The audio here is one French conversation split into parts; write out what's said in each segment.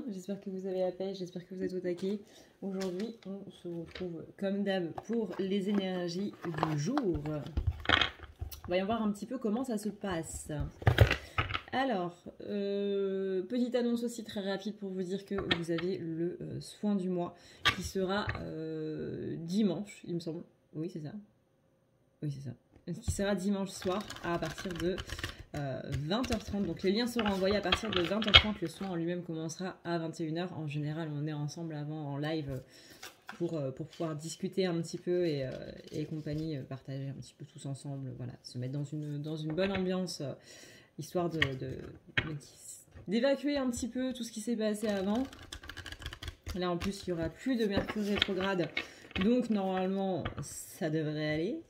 bien, j'espère que vous avez la pêche, j'espère que vous êtes au taquet. Aujourd'hui, on se retrouve comme d'hab pour les énergies du jour. Voyons voir un petit peu comment ça se passe. Alors, petite annonce aussi très rapide pour vous dire que vous avez le soin du mois qui sera dimanche, il me semble. Oui, c'est ça. Oui, c'est ça. Qui sera dimanche soir à partir de 20h30. Donc les liens seront envoyés à partir de 20h30. Le soin en lui-même commencera à 21h. En général, on est ensemble avant en live pour pouvoir discuter un petit peu et compagnie, partager un petit peu tous ensemble. Voilà, se mettre dans une bonne ambiance, histoire d'évacuer un petit peu tout ce qui s'est passé avant. Là, en plus, il n'y aura plus de Mercure rétrograde. Donc, normalement, ça devrait aller.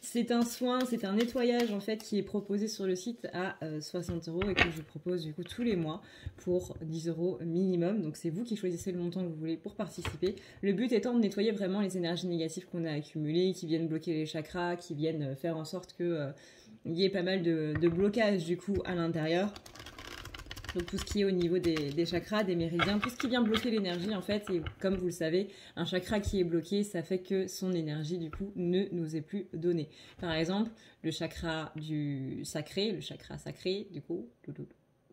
C'est un soin, c'est un nettoyage en fait qui est proposé sur le site à 60 € et que je propose du coup tous les mois pour 10 € minimum. Donc c'est vous qui choisissez le montant que vous voulez pour participer. Le but étant de nettoyer vraiment les énergies négatives qu'on a accumulées, qui viennent bloquer les chakras, qui viennent faire en sorte que y ait pas mal de blocages du coup à l'intérieur. Donc tout ce qui est au niveau des chakras, des méridiens, tout ce qui vient bloquer l'énergie en fait, et comme vous le savez, un chakra qui est bloqué, ça fait que son énergie du coup ne nous est plus donnée. Par exemple, le chakra du sacré, le chakra sacré du coup,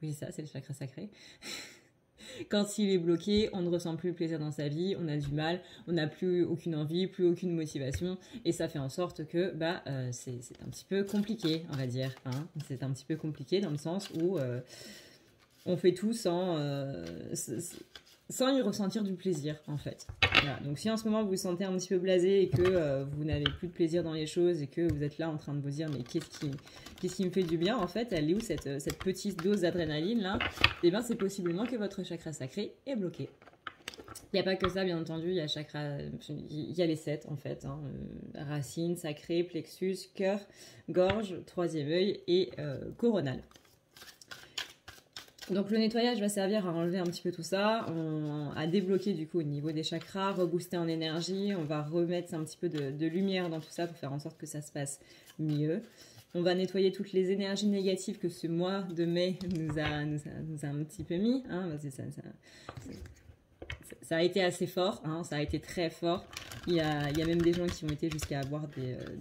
oui c'est ça, c'est le chakra sacré. Quand il est bloqué, on ne ressent plus le plaisir dans sa vie, on a du mal, on n'a plus aucune envie, plus aucune motivation, et ça fait en sorte que c'est un petit peu compliqué, on va dire. Hein. C'est un petit peu compliqué dans le sens où on fait tout sans y ressentir du plaisir, en fait. Voilà. Donc si en ce moment vous vous sentez un petit peu blasé et que vous n'avez plus de plaisir dans les choses et que vous êtes là en train de vous dire mais qu'est-ce qui me fait du bien, en fait, elle est où cette petite dose d'adrénaline là? Eh bien c'est possiblement que votre chakra sacré est bloqué. Il n'y a pas que ça, bien entendu, il y a les 7 en fait, hein, racine, sacré, plexus, cœur, gorge, troisième œil et coronal. Donc le nettoyage va servir à enlever un petit peu tout ça, à débloquer du coup au niveau des chakras, rebooster en énergie, on va remettre un petit peu de lumière dans tout ça pour faire en sorte que ça se passe mieux. On va nettoyer toutes les énergies négatives que ce mois de mai nous a un petit peu mis. Hein, ça a été assez fort, hein, ça a été très fort. Il y a même des gens qui ont été jusqu'à avoir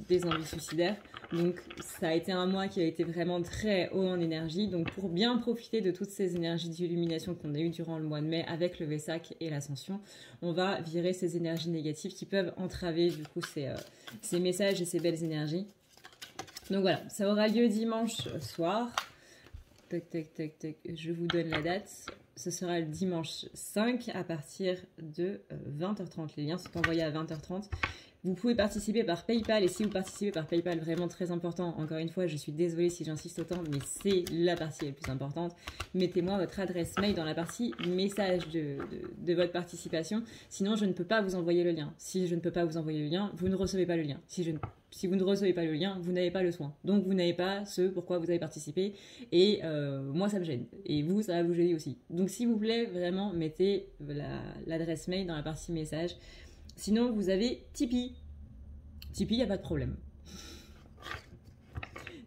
des envies suicidaires. Donc ça a été un mois qui a été vraiment très haut en énergie. Donc pour bien profiter de toutes ces énergies d'illumination qu'on a eues durant le mois de mai avec le Vesak et l'Ascension, on va virer ces énergies négatives qui peuvent entraver du coup ces messages et ces belles énergies. Donc voilà, ça aura lieu dimanche soir. Tac, tac, tac, tac, je vous donne la date. Ce sera le dimanche 5 à partir de 20h30. Les liens sont envoyés à 20h30. Vous pouvez participer par PayPal et si vous participez par PayPal, vraiment très important, encore une fois, je suis désolée si j'insiste autant, mais c'est la partie la plus importante. Mettez-moi votre adresse mail dans la partie message de votre participation, sinon je ne peux pas vous envoyer le lien. Si je ne peux pas vous envoyer le lien, vous ne recevez pas le lien. Si vous ne recevez pas le lien, vous n'avez pas le soin. Donc vous n'avez pas ce pourquoi vous avez participé et moi ça me gêne. Et vous, ça va vous gêner aussi. Donc s'il vous plaît, vraiment, mettez l'adresse mail dans la partie message. Sinon, vous avez Tipeee. Tipeee, il n'y a pas de problème.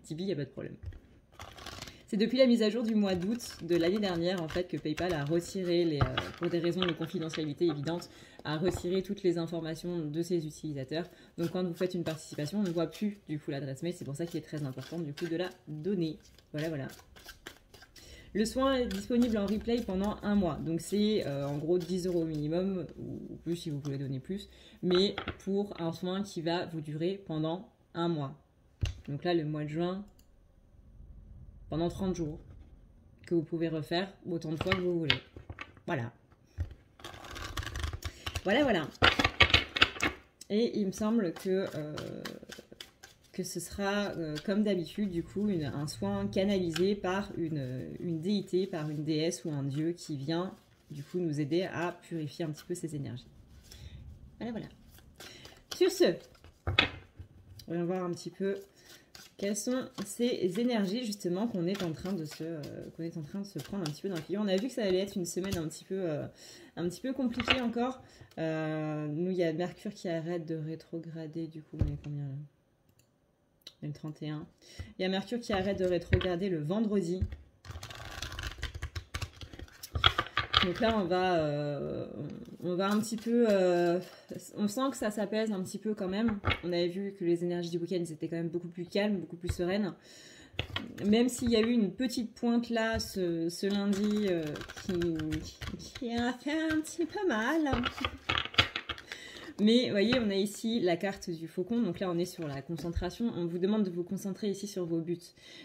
Tipeee, il n'y a pas de problème. C'est depuis la mise à jour du mois d'août de l'année dernière, en fait, que PayPal a retiré, pour des raisons de confidentialité évidentes, a retiré toutes les informations de ses utilisateurs. Donc, quand vous faites une participation, on ne voit plus, du coup, l'adresse mail. C'est pour ça qu'il est très important, du coup, de la donner. Voilà, voilà. Le soin est disponible en replay pendant un mois. Donc c'est en gros 10 € minimum, ou plus si vous voulez donner plus. Mais pour un soin qui va vous durer pendant un mois. Donc là, le mois de juin, pendant 30 jours. Que vous pouvez refaire autant de fois que vous voulez. Voilà. Voilà, voilà. Et il me semble que ce sera, comme d'habitude, du coup, un soin canalisé par une déité, par une déesse ou un dieu qui vient, du coup, nous aider à purifier un petit peu ces énergies. Voilà, voilà. Sur ce, on va voir un petit peu quelles sont ces énergies, justement, qu'on est en train de se prendre un petit peu dans le figure. On a vu que ça allait être une semaine un petit peu compliquée encore. Nous, il y a Mercure qui arrête de rétrograder, du coup, on est combien là ? Le 31. Il y a Mercure qui arrête de rétrograder le vendredi. Donc là, on va un petit peu... on sent que ça s'apaise un petit peu quand même. On avait vu que les énergies du week-end étaient quand même beaucoup plus calmes, beaucoup plus sereines. Même s'il y a eu une petite pointe là, ce lundi, qui a fait un petit peu mal. Mais vous voyez, on a ici la carte du faucon. Donc là, on est sur la concentration. On vous demande de vous concentrer ici sur vos buts.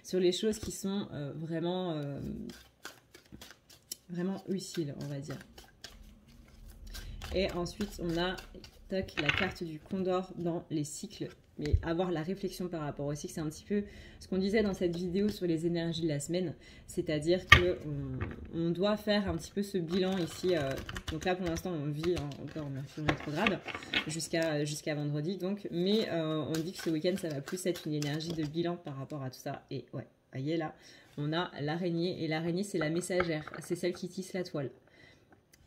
Sur les choses qui sont vraiment utiles, on va dire. Et ensuite, on a la carte du condor dans les cycles. Mais avoir la réflexion par rapport au cycle, c'est un petit peu ce qu'on disait dans cette vidéo sur les énergies de la semaine. C'est-à-dire qu'on doit faire un petit peu ce bilan ici. Donc là, pour l'instant, on vit encore en Mercure rétrograde jusqu'à vendredi. Donc, mais on dit que ce week-end, ça va plus être une énergie de bilan par rapport à tout ça. Et ouais, vous voyez là, on a l'araignée. Et l'araignée, c'est la messagère. C'est celle qui tisse la toile.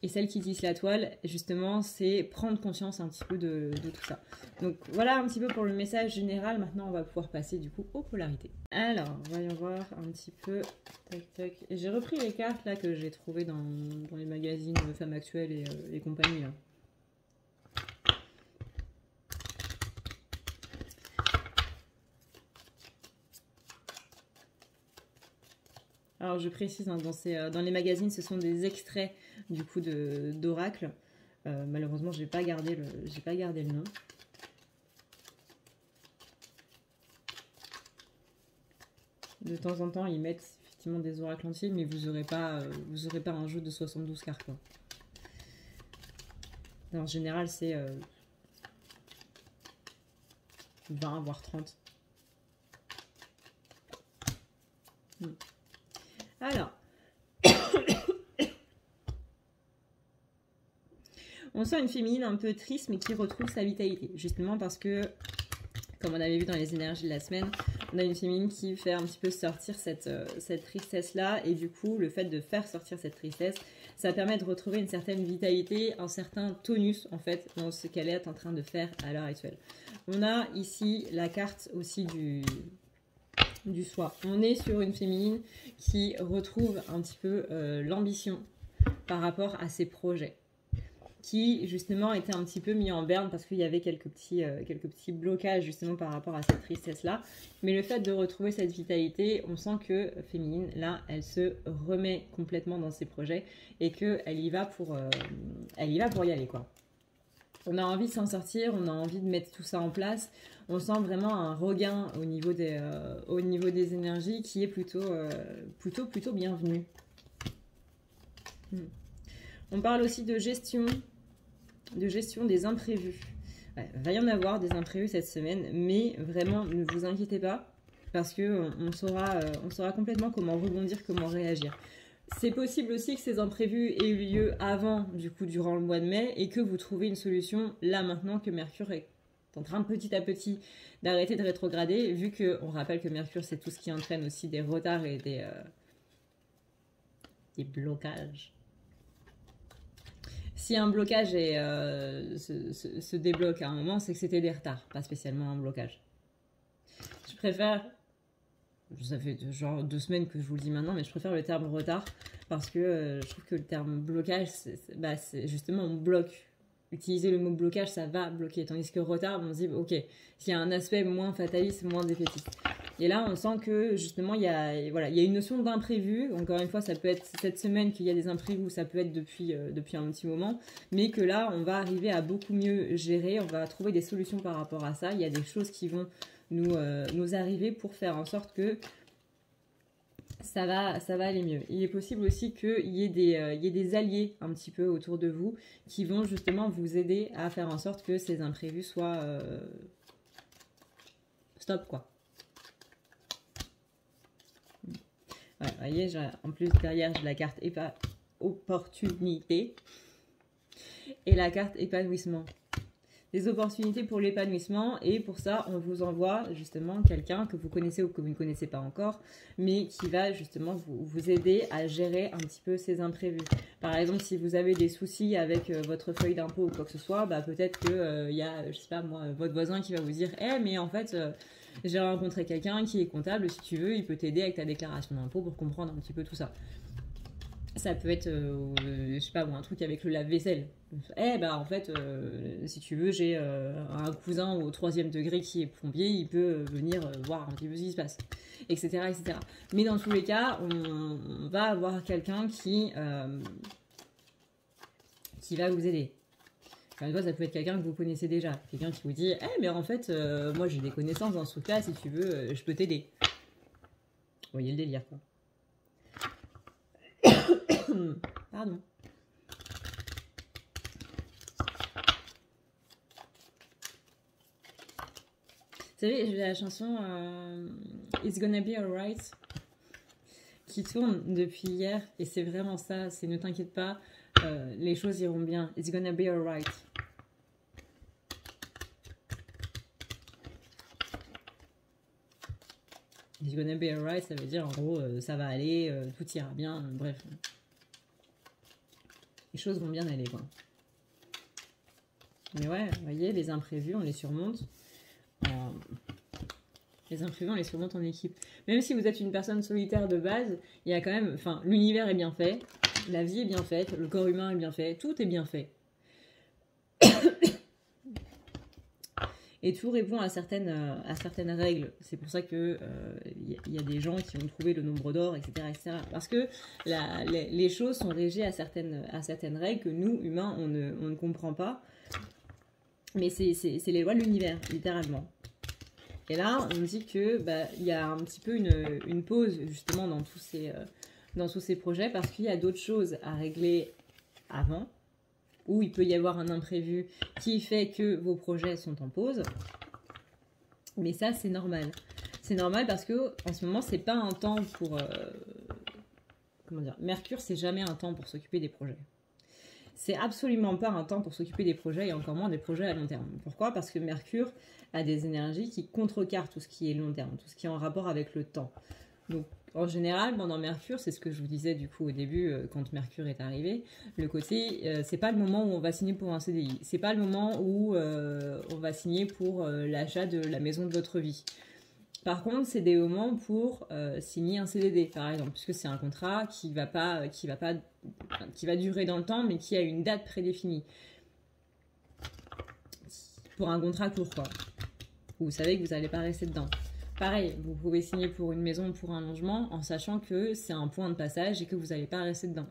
Et celle qui tisse la toile, justement, c'est prendre conscience un petit peu de tout ça. Donc voilà un petit peu pour le message général. Maintenant, on va pouvoir passer du coup aux polarités. Alors, voyons voir un petit peu. Tac, tac. J'ai repris les cartes là que j'ai trouvées dans les magazines Femmes Actuelles et compagnie. Là. Alors je précise, hein, dans les magazines, ce sont des extraits du coup d'oracle. Malheureusement, j'ai pas gardé le nom. De temps en temps, ils mettent effectivement des oracles entiers, mais vous aurez pas un jeu de 72 cartes, quoi. En général, c'est 20 voire 30. Alors, on sent une féminine un peu triste, mais qui retrouve sa vitalité. Justement parce que, comme on avait vu dans les énergies de la semaine, on a une féminine qui fait un petit peu sortir cette tristesse-là. Et du coup, le fait de faire sortir cette tristesse, ça permet de retrouver une certaine vitalité, un certain tonus, en fait, dans ce qu'elle est en train de faire à l'heure actuelle. On a ici la carte aussi du soi. On est sur une féminine qui retrouve un petit peu l'ambition par rapport à ses projets, qui justement était un petit peu mis en berne parce qu'il y avait quelques petits blocages justement par rapport à cette tristesse-là. Mais le fait de retrouver cette vitalité, on sent que féminine, là, elle se remet complètement dans ses projets et qu'elle y va pour y aller, quoi. On a envie de s'en sortir, on a envie de mettre tout ça en place. On sent vraiment un regain au niveau des énergies qui est plutôt bienvenu. On parle aussi de gestion des imprévus. Ouais, il va y en avoir des imprévus cette semaine, mais vraiment, ne vous inquiétez pas, parce qu'on saura complètement comment rebondir, comment réagir. C'est possible aussi que ces imprévus aient eu lieu avant, du coup, durant le mois de mai, et que vous trouvez une solution là maintenant que Mercure est en train petit à petit d'arrêter de rétrograder, vu qu'on rappelle que Mercure, c'est tout ce qui entraîne aussi des retards et des blocages. Si un blocage se débloque à un moment, c'est que c'était des retards, pas spécialement un blocage. Je préfère... Ça fait genre 2 semaines que je vous le dis maintenant, mais je préfère le terme retard parce que je trouve que le terme blocage, c'est justement on bloque. Utiliser le mot blocage, ça va bloquer. Tandis que retard, on se dit, ok, s'il y a un aspect moins fataliste, moins défaitiste. Et là, on sent que justement, il y a une notion d'imprévu. Encore une fois, ça peut être cette semaine qu'il y a des imprévus, ça peut être depuis un petit moment, mais que là, on va arriver à beaucoup mieux gérer. On va trouver des solutions par rapport à ça. Il y a des choses qui vont nous arriver pour faire en sorte que ça va aller mieux. Il est possible aussi qu'il y ait des alliés un petit peu autour de vous qui vont justement vous aider à faire en sorte que ces imprévus soient stop, quoi. Ouais, vous voyez, en plus derrière j'ai la carte opportunité et la carte épanouissement. Des opportunités pour l'épanouissement, et pour ça on vous envoie justement quelqu'un que vous connaissez ou que vous ne connaissez pas encore, mais qui va justement vous aider à gérer un petit peu ces imprévus. Par exemple, si vous avez des soucis avec votre feuille d'impôt ou quoi que ce soit, peut-être que y a, je sais pas moi, votre voisin qui va vous dire mais en fait j'ai rencontré quelqu'un qui est comptable, si tu veux il peut t'aider avec ta déclaration d'impôt pour comprendre un petit peu tout ça. Ça peut être, je sais pas, un truc avec le lave-vaisselle. En fait, si tu veux, j'ai un cousin au 3e degré qui est plombier, il peut venir voir un petit peu ce qui se passe, etc., etc. Mais dans tous les cas, on va avoir quelqu'un qui va vous aider. Enfin, une fois, ça peut être quelqu'un que vous connaissez déjà. Quelqu'un qui vous dit, mais en fait, moi j'ai des connaissances dans ce truc-là, si tu veux, je peux t'aider. Vous voyez le délire, quoi. Pardon. Vous savez, j'ai la chanson It's Gonna Be Alright qui tourne depuis hier et c'est vraiment ça, c'est ne t'inquiète pas, les choses iront bien. It's gonna be alright. It's gonna be alright, ça veut dire en gros ça va aller, tout ira bien, bref. Les choses vont bien aller, quoi. Mais ouais, vous voyez, les imprévus, on les surmonte. Les imprévus, on les surmonte en équipe. Même si vous êtes une personne solitaire de base, il y a quand même... Enfin, l'univers est bien fait, la vie est bien faite, le corps humain est bien fait, tout est bien fait. Et tout répond à certaines règles. C'est pour ça que y a des gens qui ont trouvé le nombre d'or, etc., etc. Parce que les choses sont régies à certaines règles que nous, humains, on ne comprend pas. Mais c'est les lois de l'univers, littéralement. Et là, on dit que y a un petit peu une pause, justement, dans tous ces projets, parce qu'il y a d'autres choses à régler avant, où il peut y avoir un imprévu qui fait que vos projets sont en pause. Mais ça, c'est normal. C'est normal parce que en ce moment, c'est pas un temps pour... comment dire, Mercure, c'est jamais un temps pour s'occuper des projets. C'est absolument pas un temps pour s'occuper des projets et encore moins des projets à long terme. Pourquoi ? Parce que Mercure a des énergies qui contrecarrent tout ce qui est long terme, tout ce qui est en rapport avec le temps. Donc, en général, pendant Mercure, c'est ce que je vous disais du coup au début quand Mercure est arrivé, le côté, c'est pas le moment où on va signer pour un CDI, c'est pas le moment où on va signer pour l'achat de la maison de votre vie. Par contre, c'est des moments pour signer un CDD, par exemple, puisque c'est un contrat qui va durer dans le temps, mais qui a une date prédéfinie. Pour un contrat court, quoi. Vous savez que vous n'allez pas rester dedans. Pareil, vous pouvez signer pour une maison ou pour un logement en sachant que c'est un point de passage et que vous n'allez pas rester dedans.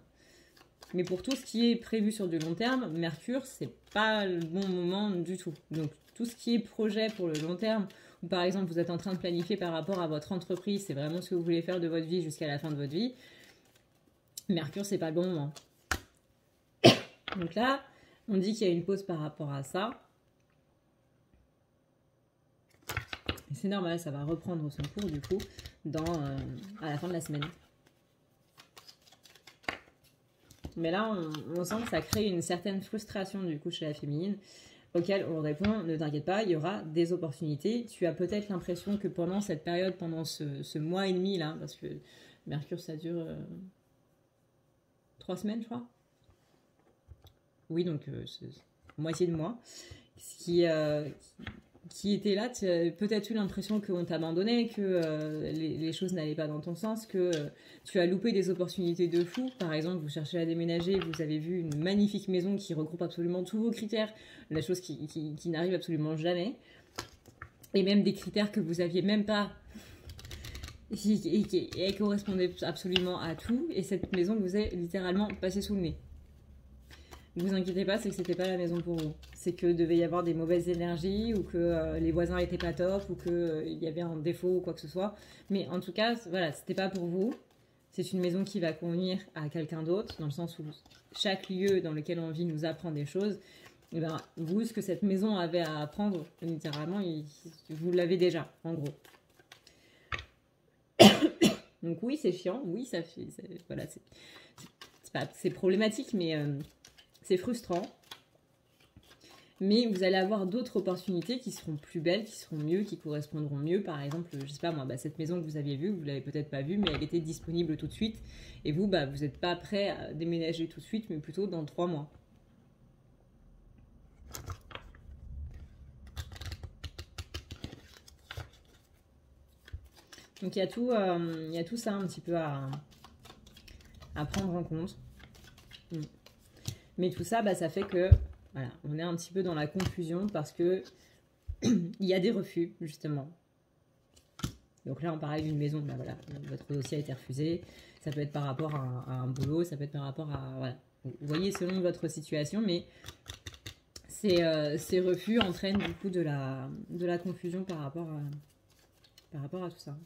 Mais pour tout ce qui est prévu sur du long terme, Mercure, c'est pas le bon moment du tout. Donc, tout ce qui est projet pour le long terme, ou par exemple, vous êtes en train de planifier par rapport à votre entreprise, c'est vraiment ce que vous voulez faire de votre vie jusqu'à la fin de votre vie, Mercure, c'est pas le bon moment. Donc là, on dit qu'il y a une pause par rapport à ça. C'est normal, ça va reprendre son cours du coup à la fin de la semaine. Mais là, on sent que ça crée une certaine frustration du coup chez la féminine, auquel on répond, ne t'inquiète pas, il y aura des opportunités. Tu as peut-être l'impression que pendant cette période, pendant ce mois et demi là, parce que Mercure ça dure 3 semaines je crois. Oui, donc c'est moitié de mois. Qui était là, tu as peut-être eu l'impression qu'on t'abandonnait, que les choses n'allaient pas dans ton sens, que tu as loupé des opportunités de fou. Par exemple, vous cherchez à déménager, vous avez vu une magnifique maison qui regroupe absolument tous vos critères, la chose qui n'arrive absolument jamais, et même des critères que vous aviez même pas, et elle correspondait absolument à tout, et cette maison vous est littéralement passée sous le nez. Ne vous inquiétez pas, c'est que c'était pas la maison pour vous. C'est que devait y avoir des mauvaises énergies ou que les voisins étaient pas top ou qu'il y avait un défaut ou quoi que ce soit. Mais en tout cas, voilà, c'était pas pour vous. C'est une maison qui va convenir à quelqu'un d'autre, dans le sens où chaque lieu dans lequel on vit nous apprend des choses. Et ben, vous, ce que cette maison avait à apprendre, littéralement, vous l'avez déjà, en gros. Donc oui, c'est chiant, oui, ça fait... Voilà, c'est problématique, mais... c'est frustrant, mais vous allez avoir d'autres opportunités qui seront plus belles, qui seront mieux, qui correspondront mieux. Par exemple, je sais pas moi, cette maison que vous aviez vue, vous l'avez peut-être pas vue, mais elle était disponible tout de suite. Et vous, vous n'êtes pas prêt à déménager tout de suite, mais plutôt dans 3 mois. Donc il y a tout ça un petit peu à à prendre en compte. Mais tout ça, bah, ça fait que voilà, on est un petit peu dans la confusion parce que il y a des refus, justement. Donc là, on parlait d'une maison, bah voilà, votre dossier a été refusé. Ça peut être par rapport à un boulot, ça peut être par rapport à... Voilà. Vous voyez selon votre situation, mais ces refus entraînent du coup de la confusion par rapport à tout ça.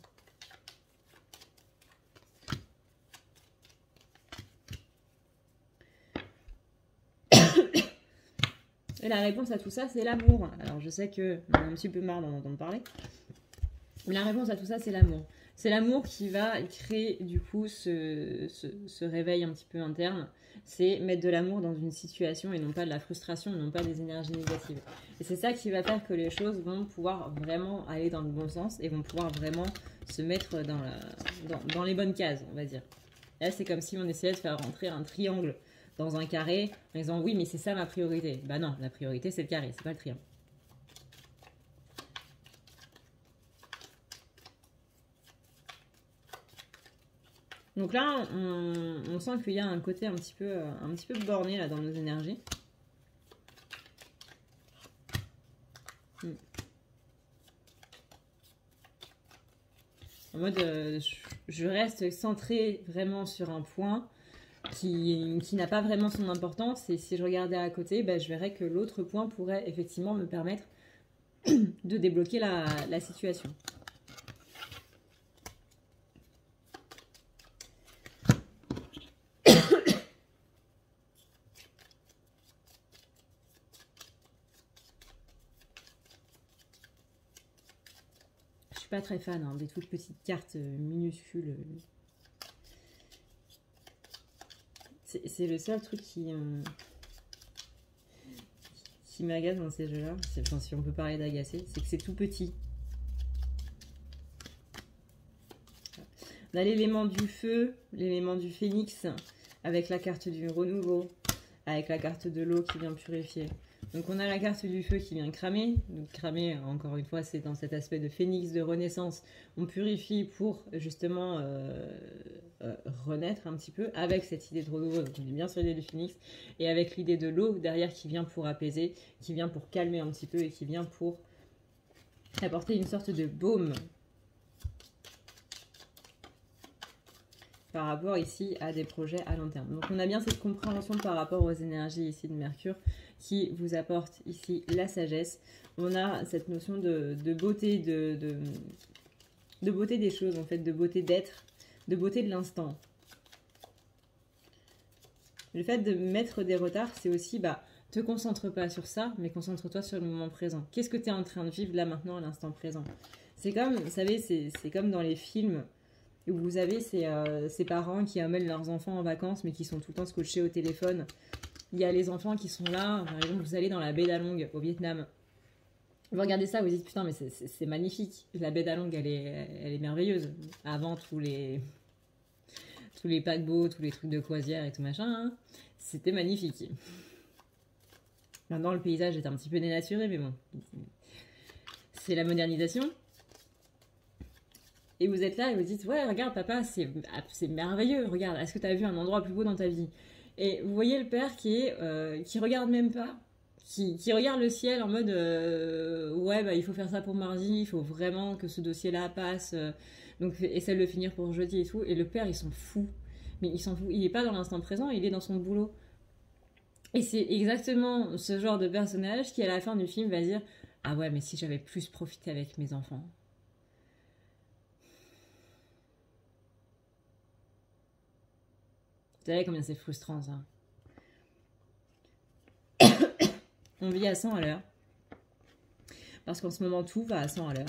Et la réponse à tout ça, c'est l'amour. Alors je sais que on a un petit peu marre d'en entendre parler. Mais la réponse à tout ça, c'est l'amour. C'est l'amour qui va créer du coup ce réveil un petit peu interne. C'est mettre de l'amour dans une situation et non pas de la frustration, et non pas des énergies négatives. Et c'est ça qui va faire que les choses vont pouvoir vraiment aller dans le bon sens et vont pouvoir vraiment se mettre dans les bonnes cases, on va dire. Là, c'est comme si on essayait de faire rentrer un triangle dans un carré en disant oui, mais c'est ça ma priorité. Bah non, la priorité c'est le carré, c'est pas le triangle. Donc là, on sent qu'il y a un côté un petit peu borné là dans nos énergies. En mode, je reste centrée vraiment sur un point qui n'a pas vraiment son importance. Et si je regardais à côté, bah, je verrais que l'autre point pourrait effectivement me permettre de débloquer la situation. Je suis pas très fan hein, des toutes petites cartes minuscules. C'est le seul truc qui m'agace dans ces jeux-là. Enfin, si on peut parler d'agacer, c'est que c'est tout petit. On a l'élément du feu, l'élément du phénix, avec la carte du renouveau, avec la carte de l'eau qui vient purifier. Donc on a la carte du feu qui vient cramer. Donc cramer, encore une fois, c'est dans cet aspect de phénix, de renaissance. On purifie pour justement renaître un petit peu avec cette idée de renouveau. Donc on est bien sur l'idée du phénix. Et avec l'idée de l'eau derrière qui vient pour apaiser, qui vient pour calmer un petit peu et qui vient pour apporter une sorte de baume par rapport ici à des projets à long terme. Donc on a bien cette compréhension par rapport aux énergies ici de Mercure qui vous apporte ici la sagesse. On a cette notion de beauté, de beauté des choses en fait, de beauté d'être, de beauté de l'instant. Le fait de mettre des retards, c'est aussi, bah, te concentre pas sur ça, mais concentre-toi sur le moment présent. Qu'est-ce que tu es en train de vivre là maintenant à l'instant présent? C'est comme, vous savez, c'est comme dans les films où vous avez ces parents qui amènent leurs enfants en vacances, mais qui sont tout le temps scotchés au téléphone. Il y a les enfants qui sont là, par exemple, vous allez dans la baie d'Along au Vietnam. Vous regardez ça, vous dites putain, mais c'est magnifique. La baie d'Along, elle est merveilleuse. Avant tous les paquebots, tous les trucs de croisière et tout machin, hein, c'était magnifique. Maintenant, le paysage est un petit peu dénaturé, mais bon, c'est la modernisation. Et vous êtes là et vous dites ouais, regarde papa, c'est merveilleux. Regarde, est-ce que tu as vu un endroit plus beau dans ta vie? Et vous voyez le père qui regarde même pas, qui regarde le ciel en mode ouais, bah il faut faire ça pour mardi, il faut vraiment que ce dossier-là passe, donc essaie de le finir pour jeudi et tout. Et le père, il s'en fout. Mais il s'en fout, il n'est pas dans l'instant présent, il est dans son boulot. Et c'est exactement ce genre de personnage qui, à la fin du film, va dire ah ouais, mais si j'avais plus profité avec mes enfants. Vous savez combien c'est frustrant, ça. On vit à 100 à l'heure. Parce qu'en ce moment, tout va à 100 à l'heure.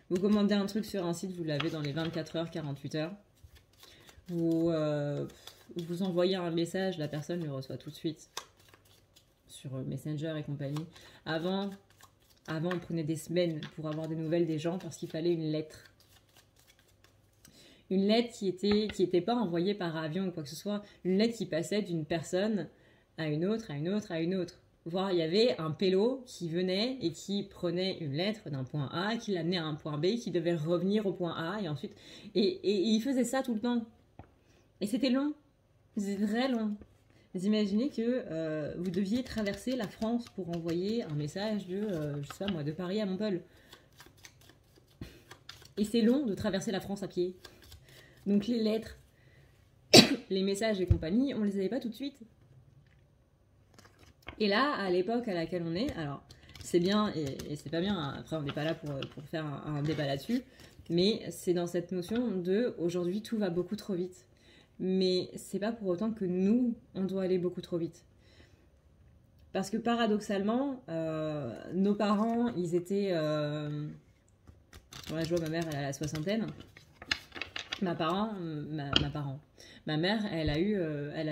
Vous commandez un truc sur un site, vous l'avez dans les 24 heures, 48 heures. Vous envoyez un message, la personne le reçoit tout de suite. Sur Messenger et compagnie. Avant, on prenait des semaines pour avoir des nouvelles des gens parce qu'il fallait une lettre. Une lettre qui était pas envoyée par avion ou quoi que ce soit. Une lettre qui passait d'une personne à une autre, à une autre, à une autre. Voire il y avait un pélo qui venait et qui prenait une lettre d'un point A, qui l'amenait à un point B, qui devait revenir au point A et ensuite... Et il faisait ça tout le temps. Et c'était long. C'est très long. Vous imaginez que vous deviez traverser la France pour envoyer un message de, je sais pas moi, de Paris à Montpellier. Et c'est long de traverser la France à pied. Donc les lettres, les messages et compagnie, on les avait pas tout de suite. Et là, à l'époque à laquelle on est, alors c'est bien et c'est pas bien, hein. Après on n'est pas là pour faire un débat là-dessus, mais c'est dans cette notion de aujourd'hui tout va beaucoup trop vite. Mais c'est pas pour autant que nous, on doit aller beaucoup trop vite. Parce que paradoxalement, nos parents, ils étaient... Voilà, je vois ma mère, elle a la soixantaine. Ma mère, elle a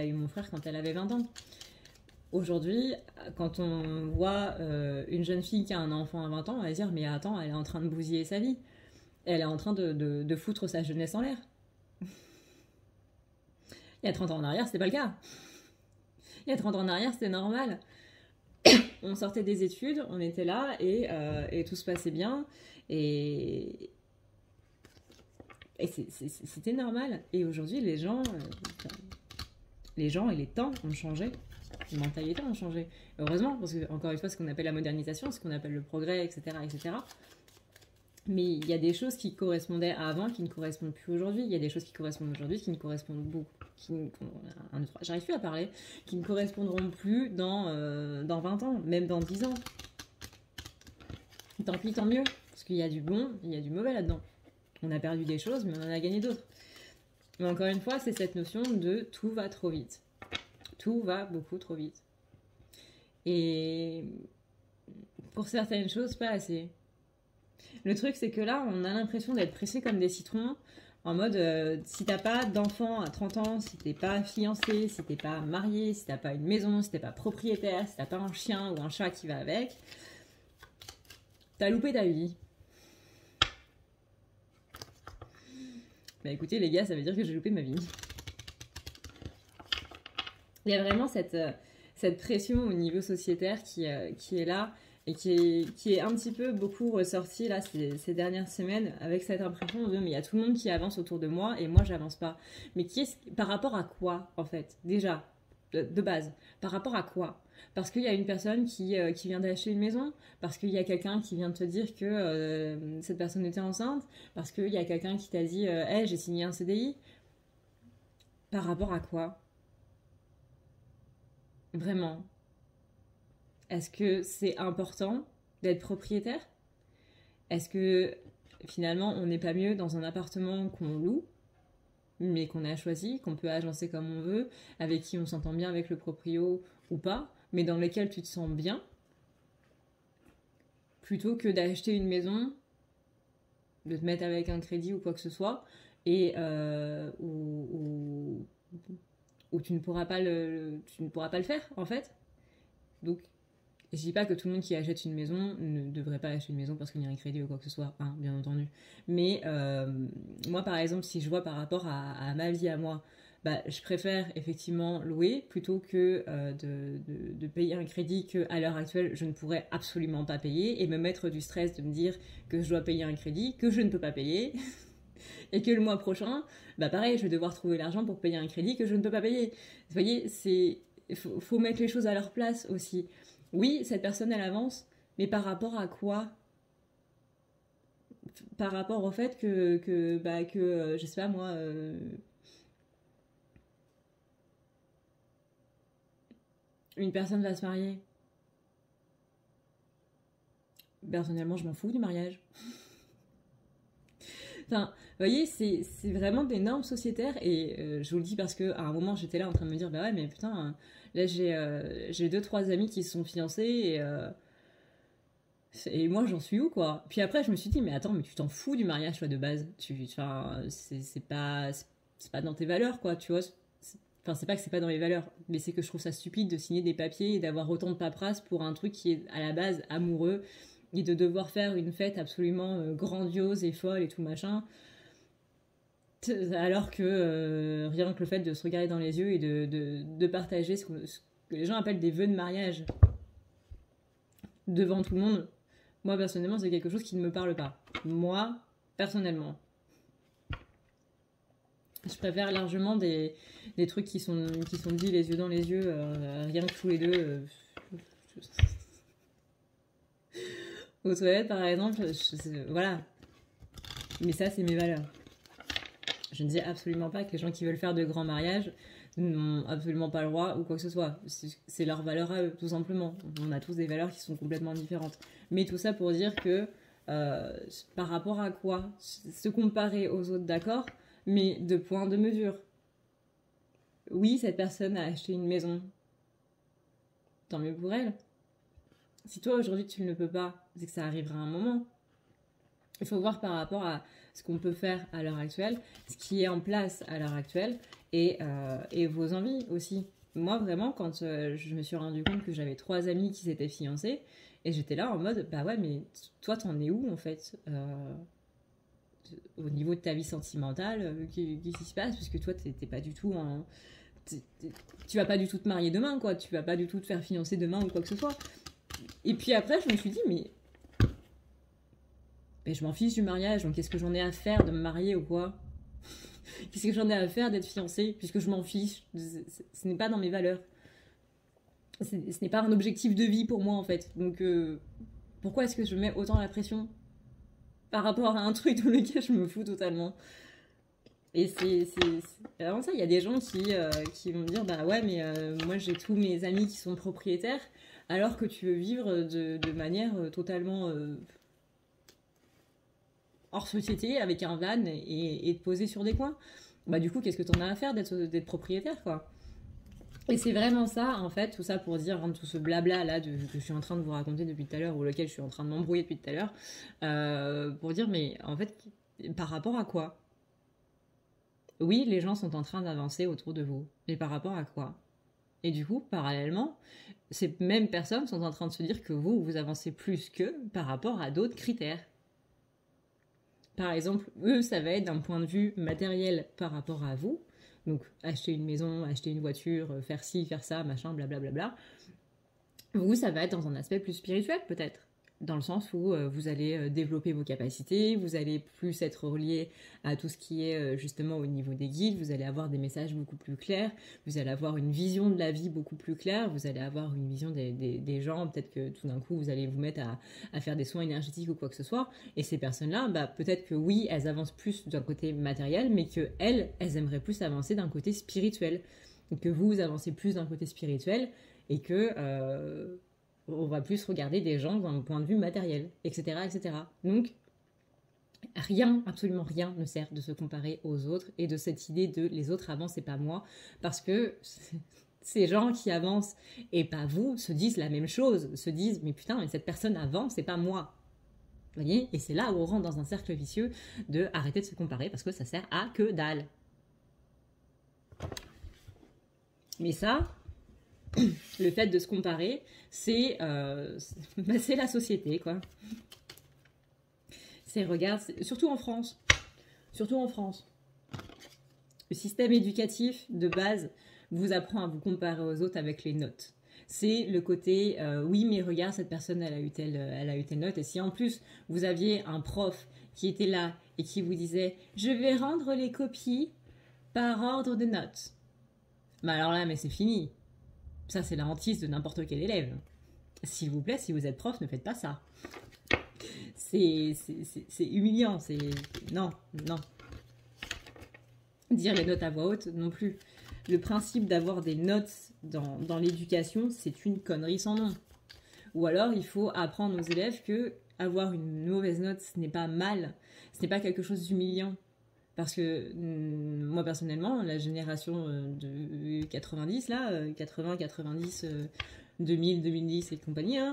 eu mon frère quand elle avait 20 ans. Aujourd'hui, quand on voit une jeune fille qui a un enfant à 20 ans, on va se dire, mais attends, elle est en train de bousiller sa vie. Elle est en train de foutre sa jeunesse en l'air. Il y a 30 ans en arrière, c'était pas le cas. Il y a 30 ans en arrière, c'était normal. On sortait des études, on était là et tout se passait bien. Et c'était normal. Et aujourd'hui, les gens et les temps ont changé. Les mentalités ont changé. Heureusement, parce que, encore une fois, ce qu'on appelle la modernisation, ce qu'on appelle le progrès, etc., etc. Mais il y a des choses qui correspondaient avant qui ne correspondent plus aujourd'hui. Il y a des choses qui correspondent aujourd'hui qui ne correspondent beaucoup. J'arrive plus à parler. Qui ne correspondront plus dans 20 ans, même dans 10 ans. Tant pis, tant mieux. Parce qu'il y a du bon, il y a du mauvais là-dedans. On a perdu des choses, mais on en a gagné d'autres. Mais encore une fois, c'est cette notion de tout va trop vite. Tout va beaucoup trop vite. Et pour certaines choses, pas assez. Le truc, c'est que là, on a l'impression d'être pressés comme des citrons, en mode, si t'as pas d'enfant à 30 ans, si t'es pas fiancé, si t'es pas marié, si t'as pas une maison, si t'es pas propriétaire, si t'as pas un chien ou un chat qui va avec, t'as loupé ta vie. Bah écoutez les gars, ça veut dire que j'ai loupé ma vie. Il y a vraiment cette pression au niveau sociétaire qui est là et qui est un petit peu beaucoup ressortie là ces dernières semaines avec cette impression de mais il y a tout le monde qui avance autour de moi et moi j'avance pas. Mais par rapport à quoi en fait? Déjà, de base, par rapport à quoi? Parce qu'il y a une personne qui vient d'acheter une maison, parce qu'il y a quelqu'un qui vient de te dire que cette personne était enceinte, parce qu'il y a quelqu'un qui t'a dit hey, j'ai signé un CDI. Par rapport à quoi? Vraiment? Est-ce que c'est important d'être propriétaire? Est-ce que finalement on n'est pas mieux dans un appartement qu'on loue, mais qu'on a choisi, qu'on peut agencer comme on veut, avec qui on s'entend bien avec le proprio ou pas, mais dans lequel tu te sens bien, plutôt que d'acheter une maison, de te mettre avec un crédit ou quoi que ce soit, et où tu ne pourras pas le faire en fait. Donc je dis pas que tout le monde qui achète une maison ne devrait pas acheter une maison parce qu'il y a un crédit ou quoi que ce soit, hein, bien entendu. Mais moi, par exemple, si je vois par rapport à ma vie à moi, bah, je préfère effectivement louer plutôt que de payer un crédit que à l'heure actuelle, je ne pourrais absolument pas payer et me mettre du stress de me dire que je dois payer un crédit que je ne peux pas payer et que le mois prochain, bah pareil, je vais devoir trouver l'argent pour payer un crédit que je ne peux pas payer. Vous voyez, faut mettre les choses à leur place aussi. Oui, cette personne, elle avance, mais par rapport à quoi? Par rapport au fait que je sais pas moi, une personne va se marier. Personnellement, je m'en fous du mariage. Enfin, vous voyez, c'est vraiment des normes sociétaires et je vous le dis parce qu'à un moment, j'étais là en train de me dire, bah ouais, mais putain, là, j'ai 2-3 amis qui se sont fiancés et moi, j'en suis où, quoi? Puis après, je me suis dit, mais attends, mais tu t'en fous du mariage, toi, de base. Enfin, c'est pas dans tes valeurs, quoi, tu vois. Enfin, c'est pas que c'est pas dans les valeurs, mais c'est que je trouve ça stupide de signer des papiers et d'avoir autant de paperasse pour un truc qui est à la base amoureux et de devoir faire une fête absolument grandiose et folle et tout machin. Alors que rien que le fait de se regarder dans les yeux et de partager ce que les gens appellent des vœux de mariage devant tout le monde, moi personnellement c'est quelque chose qui ne me parle pas. Moi, personnellement. Je préfère largement des trucs qui sont dits les yeux dans les yeux, rien que tous les deux. Aux toilettes, par exemple, voilà. Mais ça, c'est mes valeurs. Je ne dis absolument pas que les gens qui veulent faire de grands mariages n'ont absolument pas le droit ou quoi que ce soit. C'est leurs valeurs à eux, tout simplement. On a tous des valeurs qui sont complètement différentes. Mais tout ça pour dire que par rapport à quoi se comparer aux autres, d'accord, mais de point de mesure. Oui, cette personne a acheté une maison. Tant mieux pour elle. Si toi, aujourd'hui, tu ne le peux pas, c'est que ça arrivera à un moment. Il faut voir par rapport à ce qu'on peut faire à l'heure actuelle, ce qui est en place à l'heure actuelle, et vos envies aussi. Moi, vraiment, quand je me suis rendu compte que j'avais 3 amis qui s'étaient fiancés, et j'étais là en mode, bah ouais, mais toi, t'en es où, en fait au niveau de ta vie sentimentale, qu'est-ce qui se passe? Parce que toi, t'es pas du tout en... Tu vas pas du tout te marier demain, quoi. Tu vas pas du tout te faire fiancer demain ou quoi que ce soit. Et puis après, je me suis dit, mais je m'en fiche du mariage, donc qu'est-ce que j'en ai à faire de me marier ou quoi? Qu'est-ce que j'en ai à faire d'être fiancée, puisque je m'en fiche? Ce n'est pas dans mes valeurs. Ce n'est pas un objectif de vie pour moi, en fait. Donc, pourquoi est-ce que je mets autant la pression par rapport à un truc dans lequel je me fous totalement? Et c'est vraiment ça. Il y a des gens qui vont me dire, bah ouais, mais moi j'ai tous mes amis qui sont propriétaires, alors que tu veux vivre de manière totalement hors société, avec un van et te poser sur des coins. Bah du coup, qu'est-ce que t'en as à faire d'être propriétaire, quoi? Et c'est vraiment ça, en fait, tout ça pour dire, tout ce blabla là que je suis en train de vous raconter depuis tout à l'heure, ou lequel je suis en train de m'embrouiller depuis tout à l'heure, pour dire, mais en fait, par rapport à quoi? Oui, les gens sont en train d'avancer autour de vous, mais par rapport à quoi? Et du coup, parallèlement, ces mêmes personnes sont en train de se dire que vous avancez plus qu'eux par rapport à d'autres critères. Par exemple, eux, ça va être d'un point de vue matériel par rapport à vous. Donc, acheter une maison, acheter une voiture, faire ci, faire ça, machin, blablabla. Vous, ça va être dans un aspect plus spirituel, peut-être. Dans le sens où vous allez développer vos capacités, vous allez plus être relié à tout ce qui est justement au niveau des guides, vous allez avoir des messages beaucoup plus clairs, vous allez avoir une vision de la vie beaucoup plus claire, vous allez avoir une vision des gens, peut-être que tout d'un coup vous allez vous mettre à faire des soins énergétiques ou quoi que ce soit, et ces personnes-là, bah, peut-être que oui, elles avancent plus d'un côté matériel, mais que elles aimeraient plus avancer d'un côté spirituel, donc que vous avancez plus d'un côté spirituel, et que... on va plus regarder des gens d'un point de vue matériel, etc., etc. Donc, rien, absolument rien ne sert de se comparer aux autres et de cette idée de les autres avancent et pas moi, parce que ces gens qui avancent et pas vous se disent la même chose, se disent mais putain, mais cette personne avance et pas moi. Vous voyez? Et c'est là où on rentre dans un cercle vicieux de arrêter de se comparer parce que ça sert à que dalle. Mais ça, le fait de se comparer, c'est la société, quoi. C'est, regarde, surtout en France. Surtout en France. Le système éducatif, de base, vous apprend à vous comparer aux autres avec les notes. C'est le côté, oui, mais regarde, cette personne, elle a eu telle note. Et si en plus, vous aviez un prof qui était là et qui vous disait, je vais rendre les copies par ordre de notes. Bah alors là, mais c'est fini. Ça, c'est la hantise de n'importe quel élève. S'il vous plaît, si vous êtes prof, ne faites pas ça. C'est humiliant. Non. Dire les notes à voix haute, non plus. Le principe d'avoir des notes dans l'éducation, c'est une connerie sans nom. Ou alors, il faut apprendre aux élèves que avoir une mauvaise note, ce n'est pas mal. Ce n'est pas quelque chose d'humiliant. Parce que moi personnellement, la génération de 90 là, 80, 90, 2000, 2010 et compagnie, hein,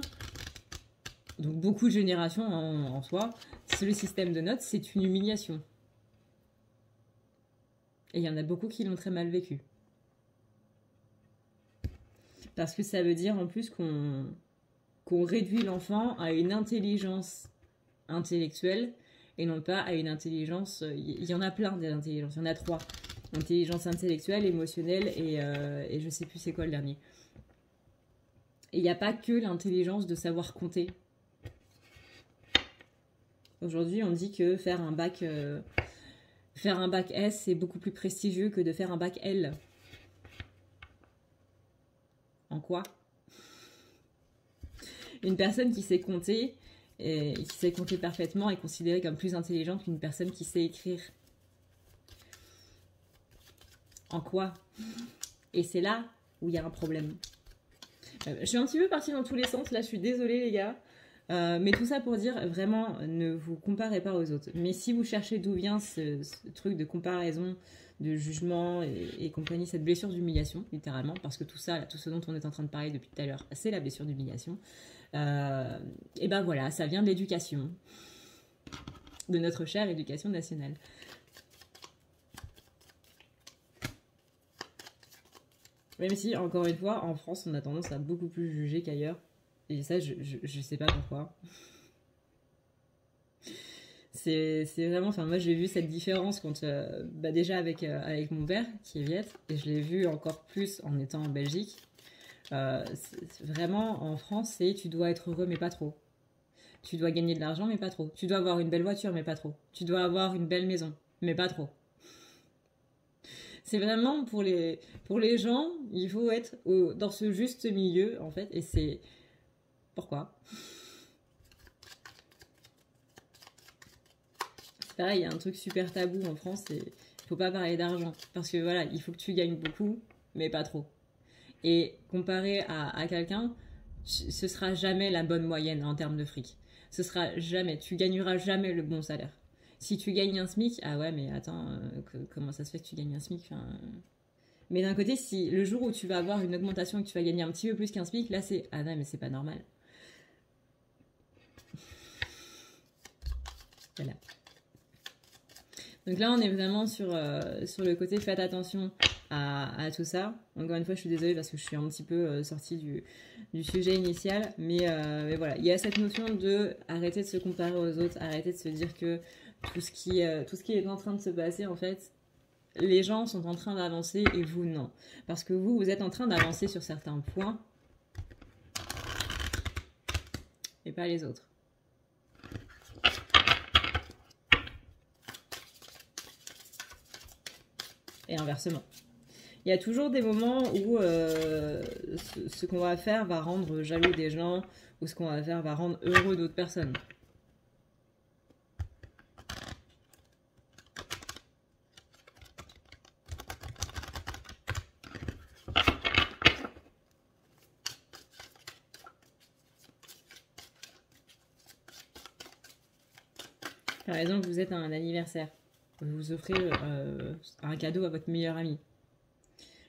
donc beaucoup de générations en soi, le système de notes, c'est une humiliation. Et il y en a beaucoup qui l'ont très mal vécu. Parce que ça veut dire en plus qu'on réduit l'enfant à une intelligence intellectuelle et non pas à une intelligence... Il y en a plein des intelligences, il y en a 3. Intelligence intellectuelle, émotionnelle et je sais plus c'est quoi le dernier. Et il n'y a pas que l'intelligence de savoir compter. Aujourd'hui, on dit que faire un bac Faire un bac S, c'est beaucoup plus prestigieux que de faire un bac L. En quoi? Une personne qui sait compter, et qui sait compter parfaitement, est considérée comme plus intelligente qu'une personne qui sait écrire. En quoi? Et c'est là où il y a un problème. Je suis un petit peu partie dans tous les sens, là je suis désolée les gars. Mais tout ça pour dire, vraiment, ne vous comparez pas aux autres. Mais si vous cherchez d'où vient ce truc de comparaison, de jugement et compagnie, cette blessure d'humiliation, littéralement, parce que tout ça, là, tout ce dont on est en train de parler depuis tout à l'heure, c'est la blessure d'humiliation. Et ben voilà, ça vient de l'éducation, de notre chère éducation nationale. Même si, encore une fois, en France, on a tendance à beaucoup plus juger qu'ailleurs. Et ça, je sais pas pourquoi. C'est vraiment... Enfin, moi, j'ai vu cette différence quand... déjà avec mon père, qui est viette, et je l'ai vu encore plus en étant en Belgique. Vraiment, en France, c'est tu dois être heureux, mais pas trop. Tu dois gagner de l'argent, mais pas trop. Tu dois avoir une belle voiture, mais pas trop. Tu dois avoir une belle maison, mais pas trop. C'est vraiment pour les gens, il faut être dans ce juste milieu, en fait, et c'est... Pourquoi? C'est pareil, il y a un truc super tabou en France, c'est il faut pas parler d'argent. Parce que voilà, il faut que tu gagnes beaucoup, mais pas trop. Et comparé à quelqu'un, ce sera jamais la bonne moyenne en termes de fric. Ce sera jamais, tu gagneras jamais le bon salaire. Si tu gagnes un SMIC, ah ouais, mais attends, comment ça se fait que tu gagnes un SMIC? Enfin, mais d'un côté, si le jour où tu vas avoir une augmentation et que tu vas gagner un petit peu plus qu'un SMIC, là c'est ah non, mais c'est pas normal. Voilà. Donc là, on est vraiment sur le côté faites attention à tout ça. Encore une fois, je suis désolée parce que je suis un petit peu sortie du sujet initial. Mais voilà, il y a cette notion de arrêter de se comparer aux autres, arrêter de se dire que tout ce qui est en train de se passer, en fait, les gens sont en train d'avancer et vous, non. Parce que vous êtes en train d'avancer sur certains points et pas les autres. Et inversement. Il y a toujours des moments où ce qu'on va faire va rendre jaloux des gens, ou ce qu'on va faire va rendre heureux d'autres personnes. Par exemple, vous êtes à un anniversaire, vous offrez un cadeau à votre meilleur ami.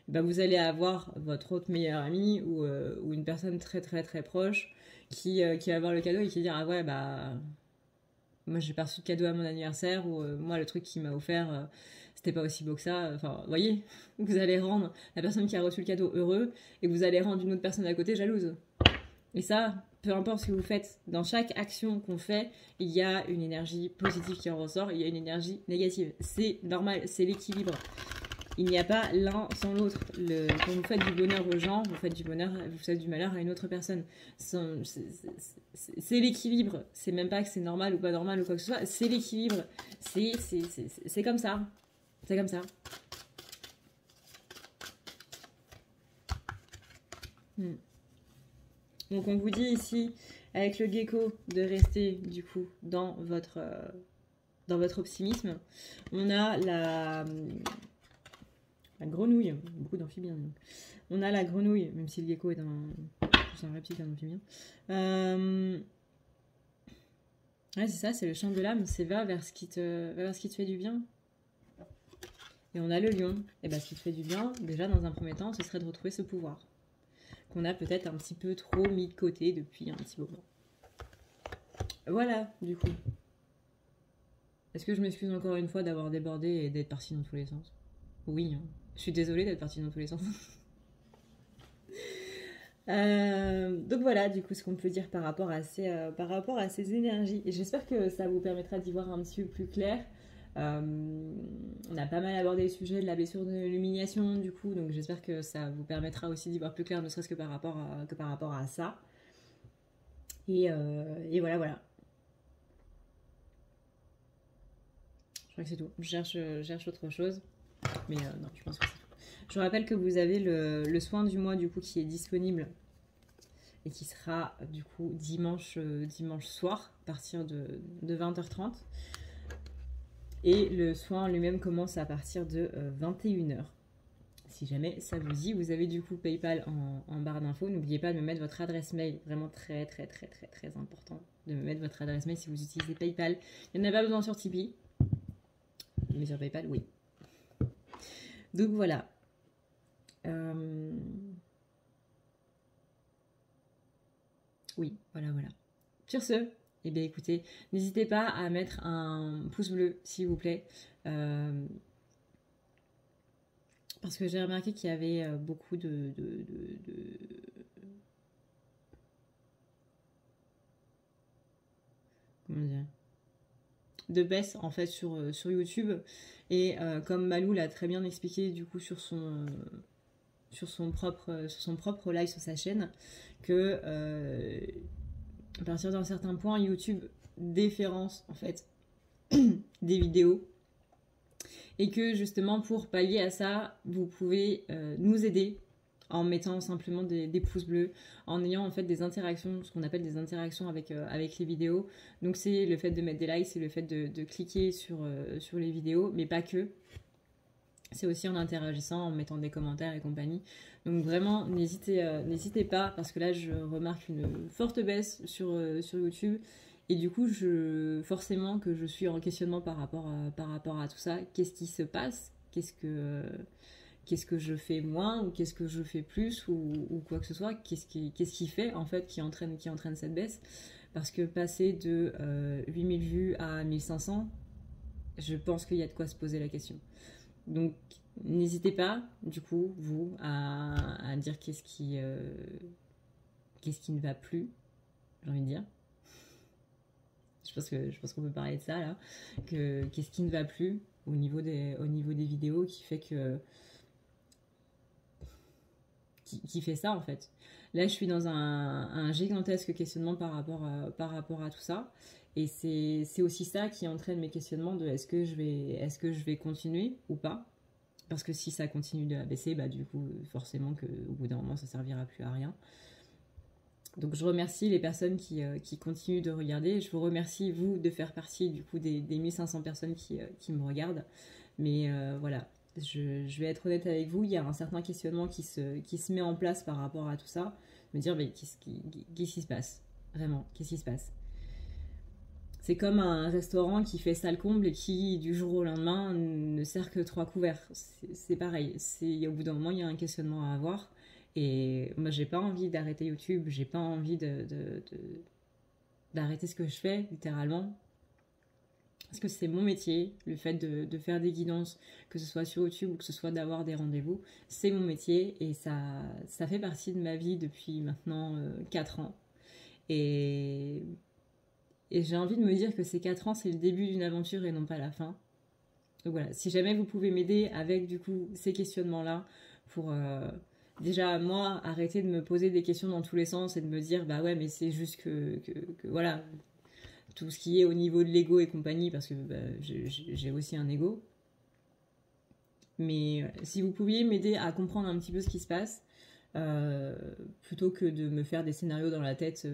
Bah, vous allez avoir votre autre meilleur ami ou une personne très très très proche qui va voir le cadeau et qui dit ah ouais bah moi j'ai pas reçu de cadeau à mon anniversaire ou moi le truc qu'il m'a offert c'était pas aussi beau que ça. Enfin vous voyez, vous allez rendre la personne qui a reçu le cadeau heureux et vous allez rendre une autre personne à côté jalouse. Et ça, peu importe ce que vous faites, dans chaque action qu'on fait, il y a une énergie positive qui en ressort, il y a une énergie négative. C'est normal, c'est l'équilibre. Il n'y a pas l'un sans l'autre. Quand vous faites du bonheur aux gens, vous faites du malheur à une autre personne. C'est l'équilibre. C'est même pas que c'est normal ou pas normal ou quoi que ce soit. C'est l'équilibre. C'est comme ça. C'est comme ça. Donc on vous dit ici, avec le gecko, de rester du coup dans votre optimisme. On a la grenouille, beaucoup d'amphibiens. On a la grenouille, même si le gecko est un reptile, un amphibien. Ouais, c'est ça, c'est le chant de l'âme, c'est va vers ce qui te fait du bien. Et on a le lion. Et ben, ce qui te fait du bien, déjà dans un premier temps, ce serait de retrouver ce pouvoir qu'on a peut-être un petit peu trop mis de côté depuis un petit moment. Voilà, du coup. Est-ce que je m'excuse encore une fois d'avoir débordé et d'être partie dans tous les sens? Oui, hein. Je suis désolée d'être partie dans tous les sens. Donc voilà, du coup, ce qu'on peut dire par rapport à ces énergies. Et j'espère que ça vous permettra d'y voir un petit peu plus clair. On a pas mal abordé le sujet de la blessure de l'humiliation, du coup, donc j'espère que ça vous permettra aussi d'y voir plus clair, ne serait-ce que par rapport à ça. Et voilà. crois que c'est tout. Je cherche autre chose. Mais non, je pense que c'est tout. Je vous rappelle que vous avez le soin du mois du coup qui est disponible et qui sera du coup dimanche soir à partir de 20h30. Et le soin lui-même commence à partir de 21h. Si jamais ça vous dit, vous avez du coup PayPal en barre d'infos. N'oubliez pas de me mettre votre adresse mail. Vraiment très très très très très important de me mettre votre adresse mail si vous utilisez PayPal. Il n'y en a pas besoin sur Tipeee. Mais sur PayPal, oui. Donc voilà. Oui, voilà. Sur ce, eh bien écoutez, n'hésitez pas à mettre un pouce bleu, s'il vous plaît. Parce que j'ai remarqué qu'il y avait beaucoup comment dire, de baisse en fait sur YouTube. Et comme Malou l'a très bien expliqué du coup sur son propre live sur sa chaîne, que à partir d'un certain point, YouTube déférence en fait des vidéos. Et que justement pour pallier à ça, vous pouvez nous aider en mettant simplement des pouces bleus, en ayant en fait des interactions, ce qu'on appelle des interactions avec les vidéos. Donc c'est le fait de mettre des likes, c'est le fait de cliquer sur les vidéos, mais pas que. C'est aussi en interagissant, en mettant des commentaires et compagnie. Donc vraiment, n'hésitez pas, parce que là je remarque une forte baisse sur YouTube. Et du coup, forcément que je suis en questionnement par rapport à tout ça. Qu'est-ce qui se passe ? Qu'est-ce que je fais moins ou qu'est-ce que je fais plus ou quoi que ce soit ? Qu'est-ce qui fait en fait qui entraîne cette baisse ? Parce que passer de 8000 vues à 1500, je pense qu'il y a de quoi se poser la question. Donc n'hésitez pas, du coup, vous, à dire qu'est-ce qui ne va plus, j'ai envie de dire. Je pense qu'on peut parler de ça là. Qu'est-ce qui ne va plus au niveau des vidéos qui fait que. Qui fait ça en fait. Là, je suis dans un gigantesque questionnement par rapport à tout ça. Et c'est aussi ça qui entraîne mes questionnements de est-ce que je vais continuer ou pas. Parce que si ça continue de baisser, bah du coup, forcément qu'au bout d'un moment, ça servira plus à rien. Donc je remercie les personnes qui continuent de regarder. Je vous remercie, vous, de faire partie du coup des 1500 personnes qui me regardent. Mais voilà, je vais être honnête avec vous, il y a un certain questionnement qui se met en place par rapport à tout ça. Me dire, mais qu'est-ce qui se passe ? Vraiment, qu'est-ce qui se passe ? C'est comme un restaurant qui fait salle comble et qui, du jour au lendemain, ne sert que 3 couverts. C'est pareil. Au bout d'un moment, il y a un questionnement à avoir. Et moi, j'ai pas envie d'arrêter YouTube. J'ai pas envie d'arrêter ce que je fais, littéralement. Parce que c'est mon métier. Le fait de faire des guidances, que ce soit sur YouTube ou que ce soit d'avoir des rendez-vous, c'est mon métier. Et ça fait partie de ma vie depuis maintenant 4 ans. Et j'ai envie de me dire que ces 4 ans, c'est le début d'une aventure et non pas la fin. Donc voilà, si jamais vous pouvez m'aider avec du coup ces questionnements-là pour déjà moi arrêter de me poser des questions dans tous les sens et de me dire bah ouais mais c'est juste que voilà, tout ce qui est au niveau de l'ego et compagnie parce que bah, j'ai aussi un ego. Mais si vous pouviez m'aider à comprendre un petit peu ce qui se passe, plutôt que de me faire des scénarios dans la tête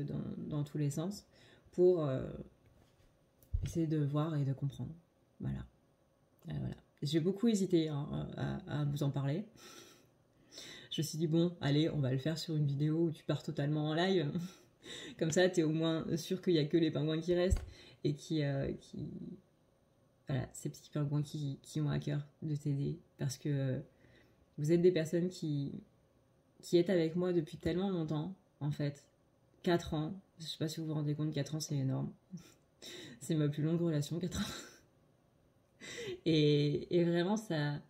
dans tous les sens, pour essayer de voir et de comprendre. Voilà. Voilà. J'ai beaucoup hésité hein, à vous en parler. Je me suis dit, bon, allez, on va le faire sur une vidéo où tu pars totalement en live. Comme ça, t'es au moins sûr qu'il n'y a que les pingouins qui restent et voilà, ces petits pingouins qui ont à cœur de t'aider. Parce que vous êtes des personnes qui êtes avec moi depuis tellement longtemps, en fait. 4 ans. Je sais pas si vous vous rendez compte, 4 ans, c'est énorme. C'est ma plus longue relation, 4 ans. Et vraiment, ça...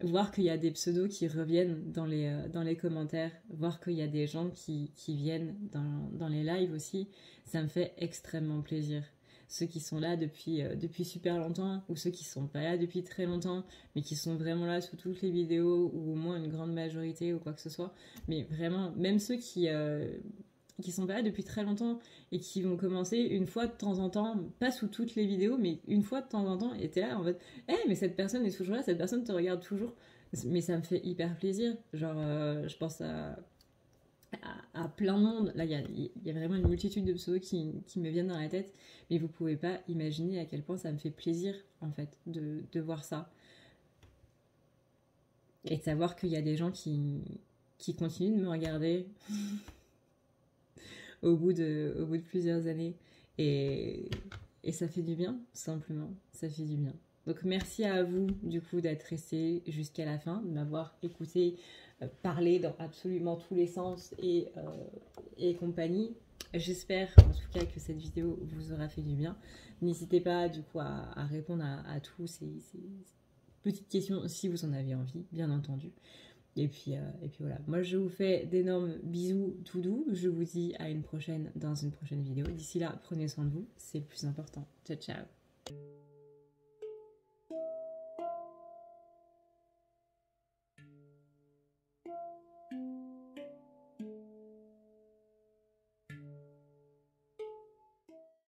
Voir qu'il y a des pseudos qui reviennent dans les commentaires, voir qu'il y a des gens qui viennent dans les lives aussi, ça me fait extrêmement plaisir. Ceux qui sont là depuis super longtemps, ou ceux qui sont pas là depuis très longtemps, mais qui sont vraiment là sous toutes les vidéos, ou au moins une grande majorité, ou quoi que ce soit. Mais vraiment, même ceux qui qui sont pas là depuis très longtemps et qui vont commencer une fois de temps en temps, pas sous toutes les vidéos, mais une fois de temps en temps, et t'es là en fait, mais cette personne est toujours là, cette personne te regarde toujours. Mais ça me fait hyper plaisir. Genre, je pense à plein de monde. Là, il y a vraiment une multitude de pseudos qui me viennent dans la tête, mais vous pouvez pas imaginer à quel point ça me fait plaisir, en fait, de voir ça. Et de savoir qu'il y a des gens qui continuent de me regarder au bout de plusieurs années. Et ça fait du bien, simplement. Ça fait du bien. Donc merci à vous, du coup, d'être resté jusqu'à la fin, de m'avoir écouté parler dans absolument tous les sens et compagnie. J'espère en tout cas que cette vidéo vous aura fait du bien. N'hésitez pas du coup à répondre à tous ces petites questions si vous en avez envie, bien entendu. Et puis voilà, moi je vous fais d'énormes bisous tout doux. Je vous dis à une prochaine dans une prochaine vidéo. D'ici là, prenez soin de vous, c'est le plus important. Ciao ciao.